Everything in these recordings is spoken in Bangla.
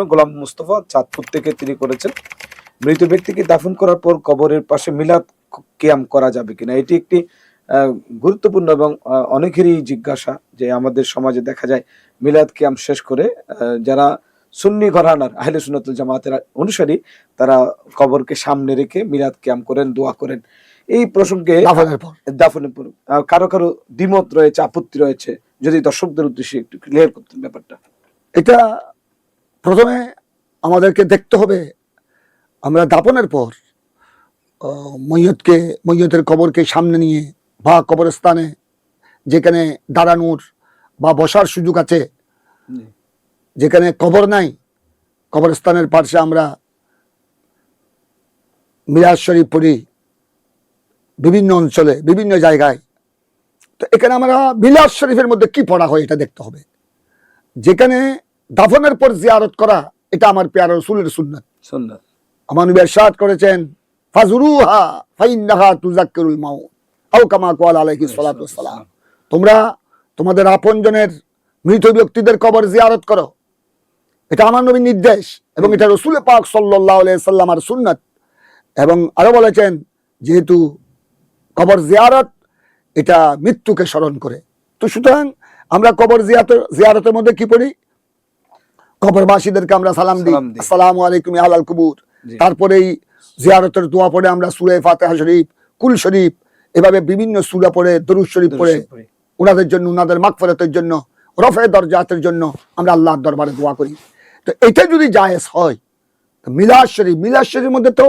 গোলাম মুস্তফা চাঁদপুর থেকে তিনি করেছেন, মৃত ব্যক্তিকে দাফন করার পর কবরের পাশে মিলাদ কিয়াম করা যাবে কিনা। এটি একটি গুরুত্বপূর্ণ এবং অনেকেরই জিজ্ঞাসা যে আমাদের সমাজে দেখা যায় মিলাদ কিয়াম শেষ করে যারা সুন্নি ঘরানার আহলে সুন্নাতুল জামাতের অনুসারী তারা কবরকে সামনে রেখে মিলাদ কিয়াম করেন, দোয়া করেন। এই প্রসঙ্গে দাফনের পর কারো কারো দ্বিমত রয়েছে, আপত্তি রয়েছে, যদি দর্শকদের উদ্দেশ্যে একটু ক্লিয়ার করতেন ব্যাপারটা। এটা প্রথমে আমাদেরকে দেখতে হবে, আমরা দাফনের পর মৈয়তের কবরকে সামনে নিয়ে বা কবরস্থানে যেখানে দাঁড়ানোর বা বসার সুযোগ আছে, যেখানে কবর নাই কবরস্থানের পাশে আমরা মিলাদ শরীফ পড়ি বিভিন্ন অঞ্চলে বিভিন্ন জায়গায়। তো এখানে আমরা মিলাদ শরীফের মধ্যে কি পড়া হয় এটা দেখতে হবে। যেখানে দাফনের পর জিয়ারত করা, এটা আমার প্যারা রাসূলের সুন্নাত। আমার নবী ইরশাদ করেছেন, ফাজুরুহা ফাইন্নাহা তুযাক্কিরুল মাউত আও কামা ক্বালা আলাইহিস সালাতু ওয়াস সালাম। তোমরা তোমাদের আপনজনের মৃত ব্যক্তিদের কবর জিয়ারত করো, এটা আমার নবীর নির্দেশ এবং এটা রাসূল পাক সাল্লাল্লাহু আলাইহি সাল্লামের সুন্নাত। এবং আরো বলেছেন, যেহেতু কবর জিয়ারত এটা মৃত্যুকে স্মরণ করে, তো সুতরাং আমরা কবর জিয়ারতের মধ্যে কি পড়ি? কবরবাসীদেরকে আমরা সালাম দিই, আসসালামু আলাইকুম ইয়া আহলাল কুবুর। তারপরেই জিয়ারতের দোয়া পড়ে আমরা সূরা ফাতিহা শরীফ, কুল শরীফ, এভাবে বিভিন্ন সূরা পড়ে দরুদ শরীফ পড়ে ওনাদের জন্য, ওনাদের মাগফিরাতের জন্য, রফে দরজাতের জন্য আমরা আল্লাহর দরবারে দোয়া করি। তো এটা যদি জায়েজ হয়, মিলাদ শরীফের মধ্যে তো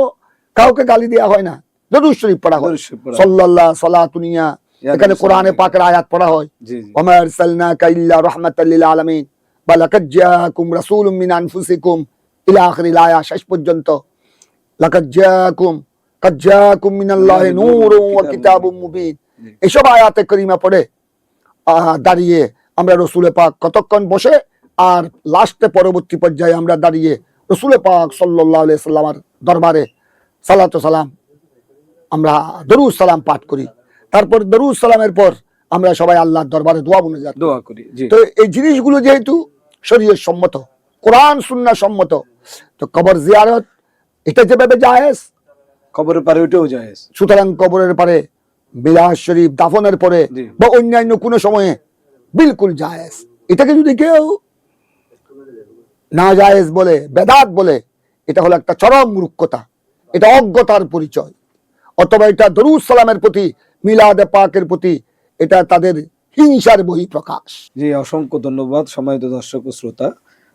কাউকে গালি দেওয়া হয় না, দরুদ শরীফ পড়া হয়, সাল্লাল্লাহু সালাতুনিয়া, এখানে কোরআনে পাকের আয়াত পড়া হয়, ওয়া মা আরসালনাকা ইল্লা রাহমাতাল লিল আলামিন বা লাকাদ জাআকুম রাসূলুম মিন আনফুসিকুম ইলা আখিরিল আয়াত, শেষ পর্যন্ত। লাকাদ জাআকুম মিনাল্লাহি নূরুন ওয়া কিতাবুম মুবিন, এসব আয়াতে কারিমা পড়ে দাঁড়িয়ে আমরা রাসূল পাক কতক্ষণ বসে, আর লাস্টে পরবর্তী পর্যায়ে আমরা দাঁড়িয়ে রাসূল পাক সাল্লাল্লাহু আলাইহি সাল্লামের দরবারে সালাত ও সালাম, আমরা দরুদ সালাম পাঠ করি। তারপর দরুদ সালামের পর আমরা সবাই আল্লাহর দরবারে দোয়া করি। তো এই জিনিসগুলো যেহেতু শরীয়ত সম্মত, কোরআন সুন্নাহ সম্মত, তো কবর জিয়ারত এটা যেভাবে জায়েজ, কবরের পারে ওটাও জায়েজ। সুতরাং কবরের পারে মিলাদ শরীফ দাফনের পরে বা অন্যান্য কোনো সময়ে বিলকুল জায়েজ। এটাকে যদি কেউ না জায়েজ বলে, বেদাত বলে, এটা হলো একটা চরম মূর্খতা, এটা অজ্ঞতার পরিচয়। অথবা এটা দরুদ সালামের প্রতি, মিলাদে পাকের প্রতি এটা তাদের হিংসার বহিঃপ্রকাশ। জি, অসংখ্য ধন্যবাদ সম্মানিত দর্শক ও শ্রোতা।